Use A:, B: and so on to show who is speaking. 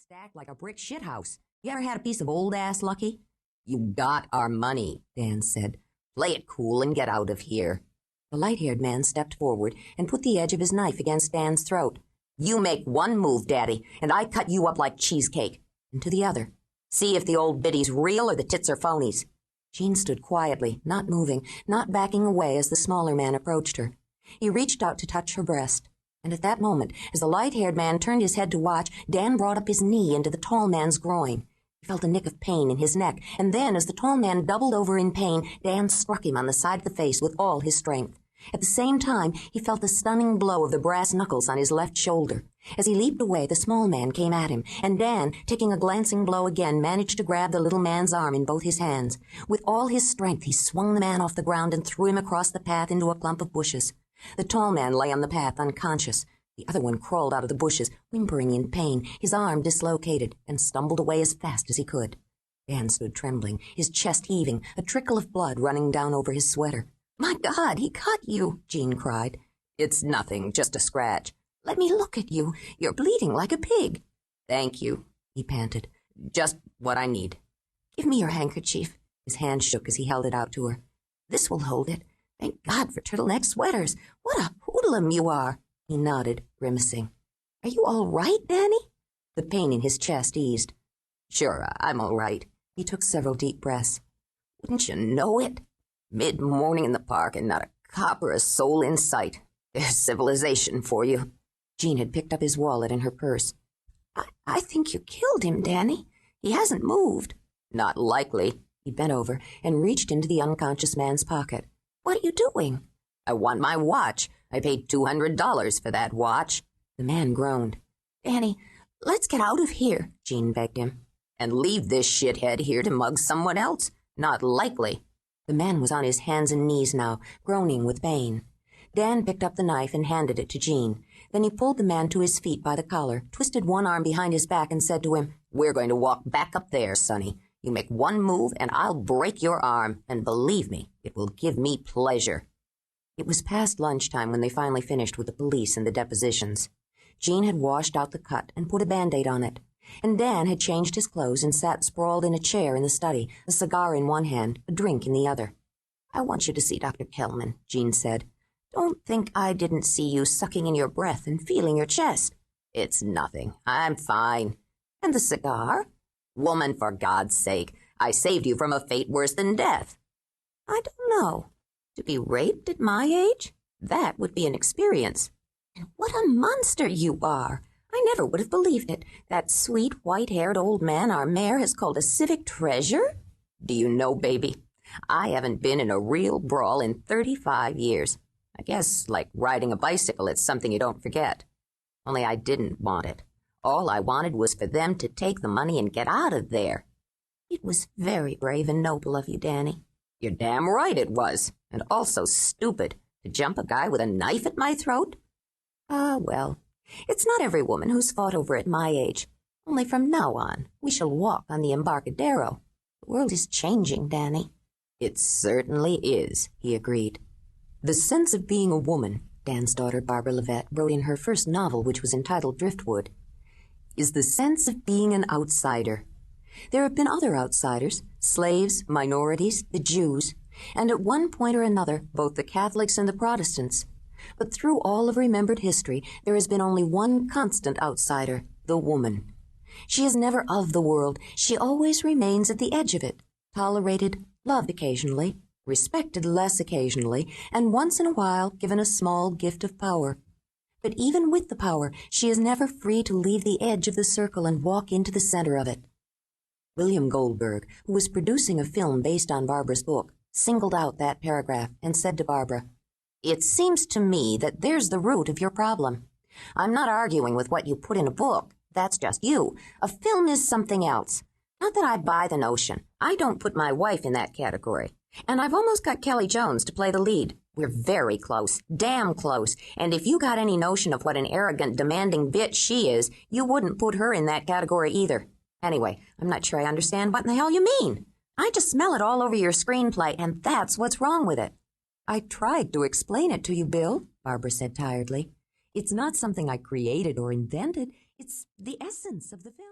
A: stacked like a brick shithouse. You ever had a piece of old-ass lucky? You got our money, Dan said. Play it cool and get out of here. The light-haired man stepped forward and put the edge of his knife against Dan's throat. You make one move, Daddy, and I cut you up like cheesecake. And to the other. See if the old biddy's real or the tits are phonies. Jean stood quietly, not moving, not backing away as the smaller man approached her. He reached out to touch her breast. And at that moment, as the light-haired man turned his head to watch, Dan brought up his knee into the tall man's groin. He felt a nick of pain in his neck, and then, as the tall man doubled over in pain, Dan struck him on the side of the face with all his strength. At the same time, he felt the stunning blow of the brass knuckles on his left shoulder. As he leaped away, the small man came at him, and Dan, taking a glancing blow again, managed to grab the little man's arm in both his hands. With all his strength, he swung the man off the ground and threw him across the path into a clump of bushes. The tall man lay on the path, unconscious. The other one crawled out of the bushes, whimpering in pain, his arm dislocated, and stumbled away as fast as he could. Dan stood trembling, his chest heaving, a trickle of blood running down over his sweater. "My God, he cut you!" Jean cried. "It's nothing, just a scratch." "Let me look at you. You're bleeding like a pig." "Thank you," he panted. "Just what I need." "Give me your handkerchief." His hand shook as he held it out to her. "This will hold it. Thank God for turtleneck sweaters. What a hoodlum you are." He nodded, grimacing. "Are you all right, Danny?" The pain in his chest eased. "Sure, I'm all right." He took several deep breaths. "Wouldn't you know it? Mid-morning in the park and not a cop or a soul in sight. There's civilization for you." Jean had picked up his wallet and her purse. I think you killed him, Danny. He hasn't moved." "Not likely." He bent over and reached into the unconscious man's pocket. "What are you doing?" "I want my watch. I paid $200 for that watch." The man groaned. "Danny, let's get out of here," Jean begged him. "And leave this shithead here to mug someone else? Not likely." The man was on his hands and knees now, groaning with pain. Dan picked up the knife and handed it to Jean. Then he pulled the man to his feet by the collar, twisted one arm behind his back, and said to him, "We're going to walk back up there, Sonny. You make one move, and I'll break your arm, and believe me, it will give me pleasure." It was past lunchtime when they finally finished with the police and the depositions. Jean had washed out the cut and put a Band-Aid on it, and Dan had changed his clothes and sat sprawled in a chair in the study, a cigar in one hand, a drink in the other. "I want you to see Dr. Kelman," Jean said. "Don't think I didn't see you sucking in your breath and feeling your chest." "It's nothing. I'm fine." "And the cigar?" "Woman, for God's sake, I saved you from a fate worse than death." "I don't know. To be raped at my age? That would be an experience. And what a monster you are! I never would have believed it. That sweet, white-haired old man our mayor has called a civic treasure?" "Do you know, baby, I haven't been in a real brawl in 35 years. I guess, like riding a bicycle, it's something you don't forget. Only I didn't want it. All I wanted was for them to take the money and get out of there." "It was very brave and noble of you, Danny." "You're damn right it was. And also stupid. To jump a guy with a knife at my throat?" "Ah, well, it's not every woman who's fought over at my age. Only from now on, we shall walk on the Embarcadero. The world is changing, Danny." "It certainly is," he agreed. "The sense of being a woman," Dan's daughter Barbara Lavette wrote in her first novel, which was entitled Driftwood, "is the sense of being an outsider. There have been other outsiders, slaves, minorities, the Jews, and at one point or another, both the Catholics and the Protestants. But through all of remembered history, there has been only one constant outsider, the woman. She is never of the world. She always remains at the edge of it, tolerated, loved occasionally, respected less occasionally, and once in a while given a small gift of power. But even with the power, she is never free to leave the edge of the circle and walk into the center of it." William Goldberg, who was producing a film based on Barbara's book, singled out that paragraph and said to Barbara, "It seems to me that there's the root of your problem. I'm not arguing with what you put in a book. That's just you. A film is something else. Not that I buy the notion. I don't put my wife in that category. And I've almost got Kelly Jones to play the lead. We're very close, damn close. And if you got any notion of what an arrogant, demanding bitch she is, you wouldn't put her in that category either. Anyway, I'm not sure I understand what in the hell you mean. I just smell it all over your screenplay, and that's what's wrong with it." "I tried to explain it to you, Bill," Barbara said tiredly. "It's not something I created or invented. It's the essence of the film."